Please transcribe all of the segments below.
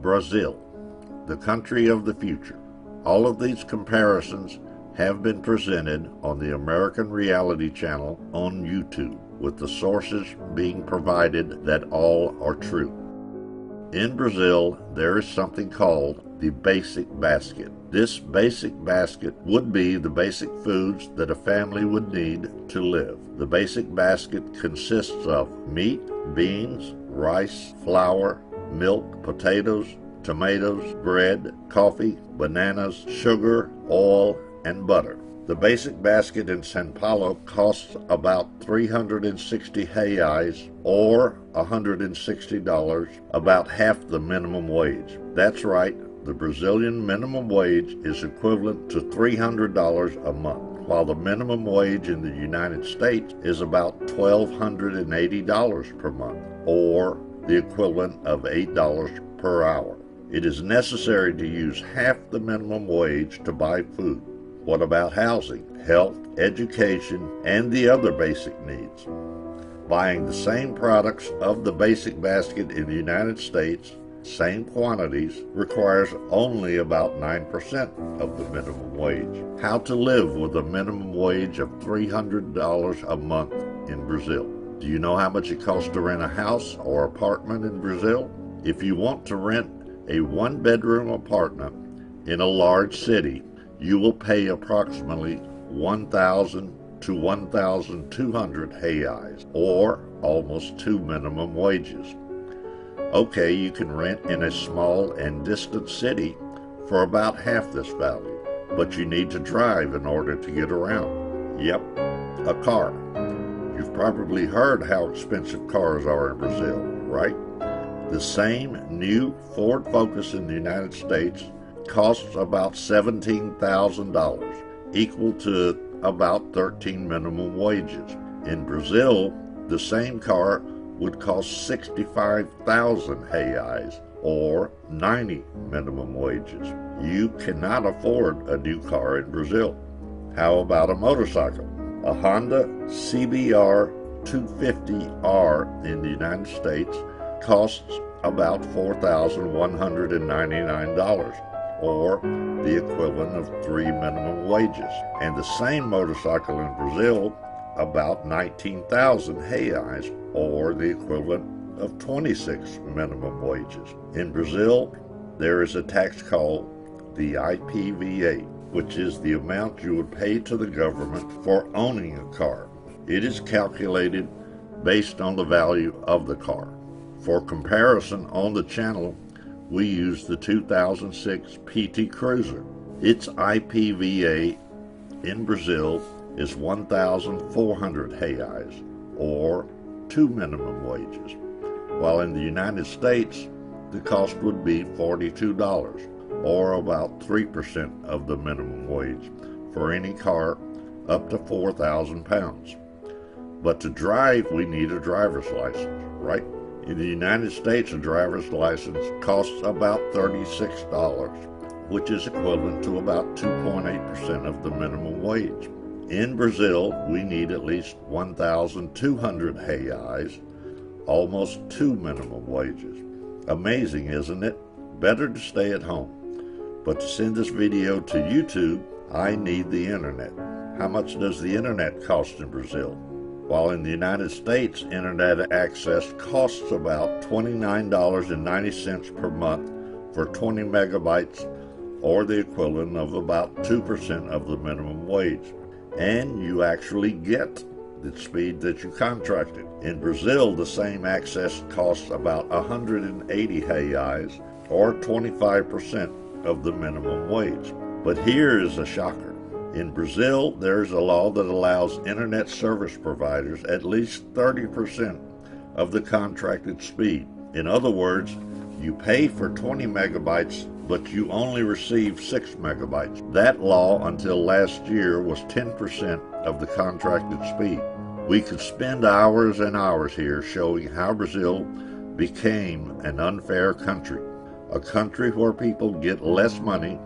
Brazil, the country of the future. All of these comparisons have been presented on the American Reality Channel on YouTube, with the sources being provided that all are true. In Brazil, there is something called the basic basket. This basic basket would be the basic foods that a family would need to live. The basic basket consists of meat, beans, rice, flour, milk, potatoes, tomatoes, bread, coffee, bananas, sugar, oil, and butter. The basic basket in São Paulo costs about 360 reais, or $160, about half the minimum wage. That's right, the Brazilian minimum wage is equivalent to $300 a month, while the minimum wage in the United States is about $1,280 per month, or the equivalent of $8 per hour. It is necessary to use half the minimum wage to buy food. What about housing, health, education, and the other basic needs? Buying the same products of the basic basket in the United States, same quantities, requires only about 9% of the minimum wage. How to live with a minimum wage of $300 a month in Brazil? Do you know how much it costs to rent a house or apartment in Brazil? If you want to rent a one-bedroom apartment in a large city, you will pay approximately 1,000 to 1,200 reais, or almost 2 minimum wages. Okay, you can rent in a small and distant city for about half this value, but you need to drive in order to get around. Yep, a car. You've probably heard how expensive cars are in Brazil, right? The same new Ford Focus in the United States costs about $17,000, equal to about 13 minimum wages. In Brazil, the same car would cost 65,000 reais, or 90 minimum wages. You cannot afford a new car in Brazil. How about a motorcycle? A Honda CBR 250R in the United States costs about $4,199, or the equivalent of 3 minimum wages. And the same motorcycle in Brazil, about 19,000 reais, or the equivalent of 26 minimum wages. In Brazil, there is a tax called the IPVA, which is the amount you would pay to the government for owning a car. It is calculated based on the value of the car. For comparison, on the channel, we use the 2006 PT Cruiser. Its IPVA in Brazil is 1,400 reais, or 2 minimum wages, while in the United States, the cost would be $42, or about 3% of the minimum wage, for any car up to 4,000 pounds. But to drive, we need a driver's license, right? In the United States, a driver's license costs about $36, which is equivalent to about 2.8% of the minimum wage. In Brazil, we need at least 1,200 reais, almost 2 minimum wages. Amazing, isn't it? Better to stay at home. But to send this video to YouTube, I need the internet. How much does the internet cost in Brazil? While in the United States, internet access costs about $29.90 per month for 20 megabytes, or the equivalent of about 2% of the minimum wage. And you actually get the speed that you contracted. In Brazil, the same access costs about 180 reais, or 25% of the minimum wage. But here is a shocker. In Brazil, there is a law that allows internet service providers at least 30% of the contracted speed. In other words, you pay for 20 megabytes, but you only receive 6 megabytes. That law, until last year, was 10% of the contracted speed. We could spend hours and hours here showing how Brazil became an unfair country, a country where people get less money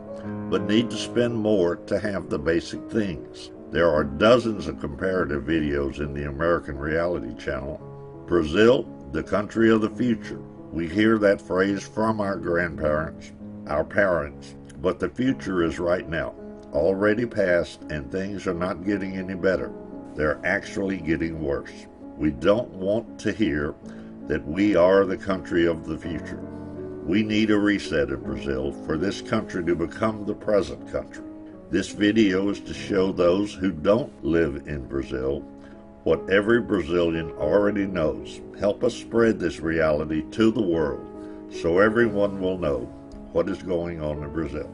but need to spend more to have the basic things. There are dozens of comparative videos in the American Reality Channel. Brazil, the country of the future. We hear that phrase from our grandparents, our parents, but the future is right now, already past, and things are not getting any better. They're actually getting worse. We don't want to hear that we are the country of the future. We need a reset in Brazil for this country to become the present country. This video is to show those who don't live in Brazil what every Brazilian already knows. Help us spread this reality to the world so everyone will know what is going on in Brazil.